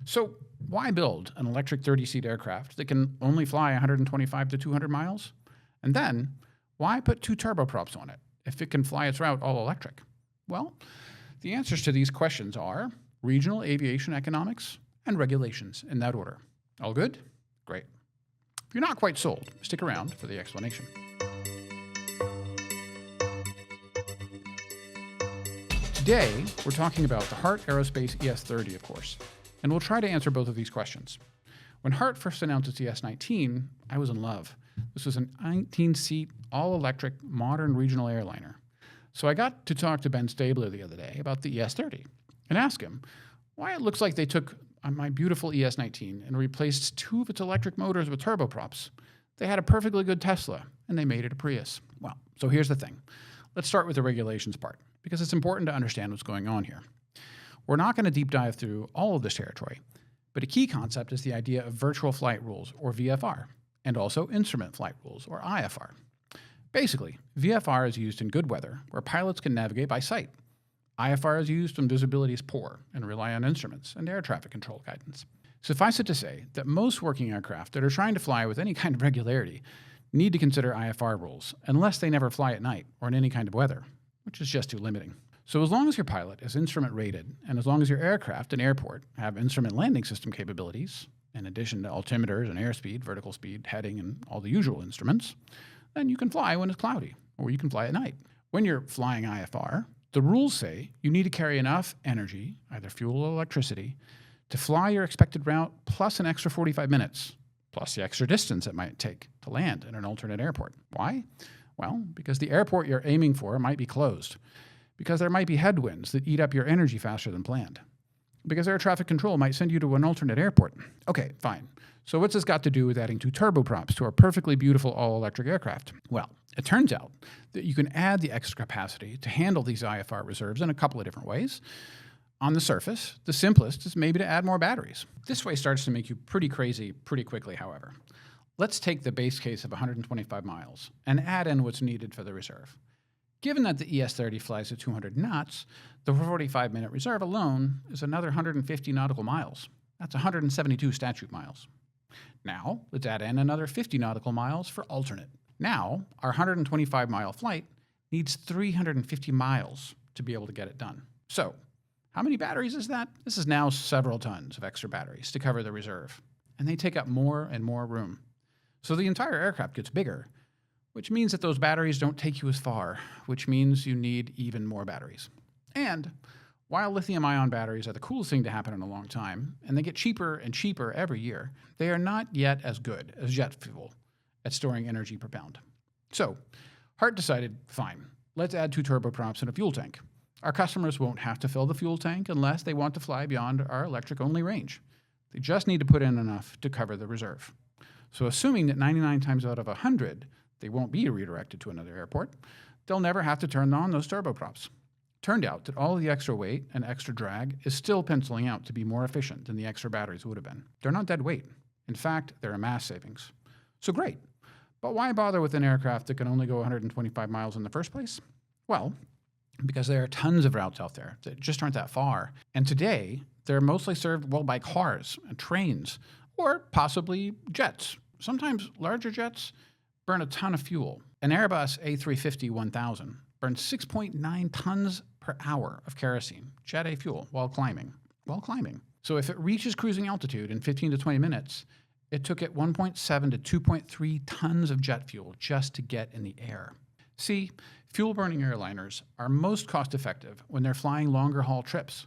So why build an electric 30-seat aircraft that can only fly 125 to 200 miles? And then, why put two turboprops on it if it can fly its route all electric? Well, the answers to these questions are regional aviation economics and regulations, in that order. All good? Great. If you're not quite sold, stick around for the explanation. Today, we're talking about the Heart Aerospace ES-30, of course, and we'll try to answer both of these questions. When Heart first announced its ES-19, I was in love. This was an 19-seat, all-electric, modern regional airliner. So I got to talk to Ben Stabler the other day about the ES-30 and ask him why it looks like they took my beautiful ES-19 and replaced two of its electric motors with turboprops. They had a perfectly good Tesla, and they made it a Prius. Well, so here's the thing. Let's start with the regulations part, because it's important to understand what's going on here. We're not going to deep dive through all of this territory, but a key concept is the idea of virtual flight rules, or VFR, and also instrument flight rules, or IFR. Basically, VFR is used in good weather, where pilots can navigate by sight. IFR is used when visibility is poor and rely on instruments and air traffic control guidance. Suffice it to say that most working aircraft that are trying to fly with any kind of regularity need to consider IFR rules, unless they never fly at night or in any kind of weather, which is just too limiting. So as long as your pilot is instrument rated, and as long as your aircraft and airport have instrument landing system capabilities, in addition to altimeters and airspeed, vertical speed, heading, and all the usual instruments, then you can fly when it's cloudy, or you can fly at night. When you're flying IFR, the rules say you need to carry enough energy, either fuel or electricity, to fly your expected route plus an extra 45 minutes, plus the extra distance it might take to land in an alternate airport. Why? Well, because the airport you're aiming for might be closed, because there might be headwinds that eat up your energy faster than planned, because air traffic control might send you to an alternate airport. Okay, fine. So what's this got to do with adding two turboprops to our perfectly beautiful all-electric aircraft? Well, it turns out that you can add the extra capacity to handle these IFR reserves in a couple of different ways. On the surface, the simplest is maybe to add more batteries. This way starts to make you pretty crazy pretty quickly, however. Let's take the base case of 125 miles and add in what's needed for the reserve. Given that the ES-30 flies at 200 knots, the 45-minute reserve alone is another 150 nautical miles. That's 172 statute miles. Now, let's add in another 50 nautical miles for alternate. Now, our 125-mile flight needs 350 miles to be able to get it done. So, how many batteries is that? This is now several tons of extra batteries to cover the reserve, and they take up more and more room. So the entire aircraft gets bigger, which means that those batteries don't take you as far, which means you need even more batteries. And while lithium-ion batteries are the coolest thing to happen in a long time, and they get cheaper and cheaper every year, they are not yet as good as jet fuel at storing energy per pound. So, Heart decided, fine, let's add two turboprops and a fuel tank. Our customers won't have to fill the fuel tank unless they want to fly beyond our electric-only range. They just need to put in enough to cover the reserve. So assuming that 99 times out of 100, they won't be redirected to another airport, they'll never have to turn on those turboprops. Turned out that all the extra weight and extra drag is still penciling out to be more efficient than the extra batteries would have been. They're not dead weight. In fact, they're a mass savings. So great. But why bother with an aircraft that can only go 125 miles in the first place? Well, because there are tons of routes out there that just aren't that far. And today, they're mostly served by cars and trains, or possibly jets. Sometimes larger jets burn a ton of fuel. An Airbus A350-1000 burns 6.9 tons per hour of kerosene, Jet A fuel, while climbing. So if it reaches cruising altitude in 15 to 20 minutes, it took it 1.7 to 2.3 tons of jet fuel just to get in the air. See, fuel-burning airliners are most cost-effective when they're flying longer-haul trips.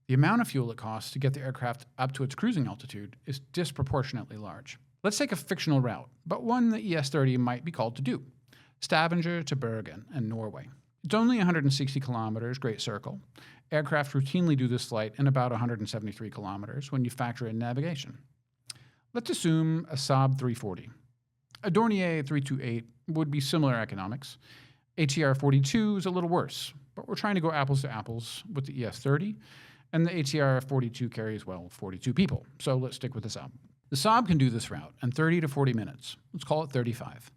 The amount of fuel it costs to get the aircraft up to its cruising altitude is disproportionately large. Let's take a fictional route, but one the ES-30 might be called to do. Stavanger to Bergen in Norway. It's only 160 kilometers, Great Circle. Aircraft routinely do this flight in about 173 kilometers when you factor in navigation. Let's assume a Saab 340. A Dornier 328 would be similar economics. ATR 42 is a little worse, but we're trying to go apples to apples with the ES-30, and the ATR 42 carries, 42 people, so let's stick with the Saab. The Saab can do this route in 30 to 40 minutes. Let's call it 35.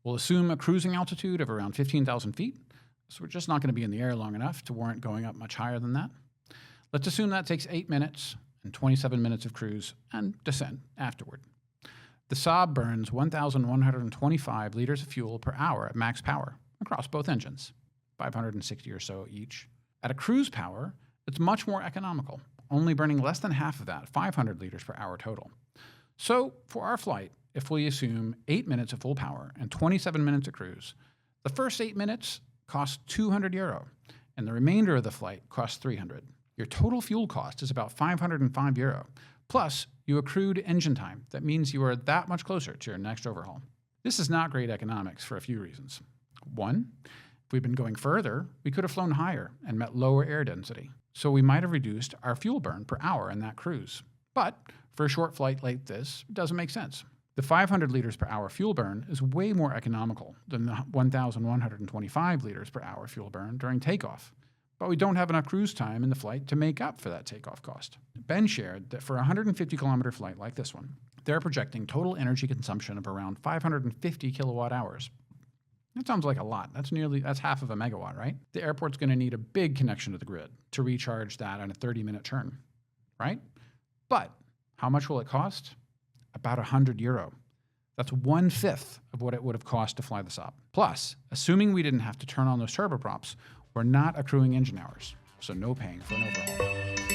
We'll assume a cruising altitude of around 15,000 feet, so we're just not going to be in the air long enough to warrant going up much higher than that. Let's assume that takes 8 minutes, and 27 minutes of cruise and descent afterward. The Saab burns 1,125 liters of fuel per hour at max power across both engines, 560 or so each. At a cruise power, it's much more economical, only burning less than half of that, 500 liters per hour total. So, for our flight, if we assume 8 minutes of full power and 27 minutes of cruise, the first 8 minutes cost €200, and the remainder of the flight costs €300. Your total fuel cost is about €505, plus you accrued engine time. That means you are that much closer to your next overhaul. This is not great economics for a few reasons. One, if we'd been going further, we could have flown higher and met lower air density, so we might have reduced our fuel burn per hour in that cruise. But for a short flight like this, it doesn't make sense. The 500 liters per hour fuel burn is way more economical than the 1,125 liters per hour fuel burn during takeoff, but we don't have enough cruise time in the flight to make up for that takeoff cost. Ben shared that for a 150-kilometer flight like this one, they're projecting total energy consumption of around 550 kilowatt hours. That sounds like a lot. That's half of a megawatt, right? The airport's going to need a big connection to the grid to recharge that on a 30-minute turn, right? But how much will it cost? About €100. That's 1/5 of what it would have cost to fly the Saab. Plus, assuming we didn't have to turn on those turboprops, we're not accruing engine hours, so no paying for an overhaul.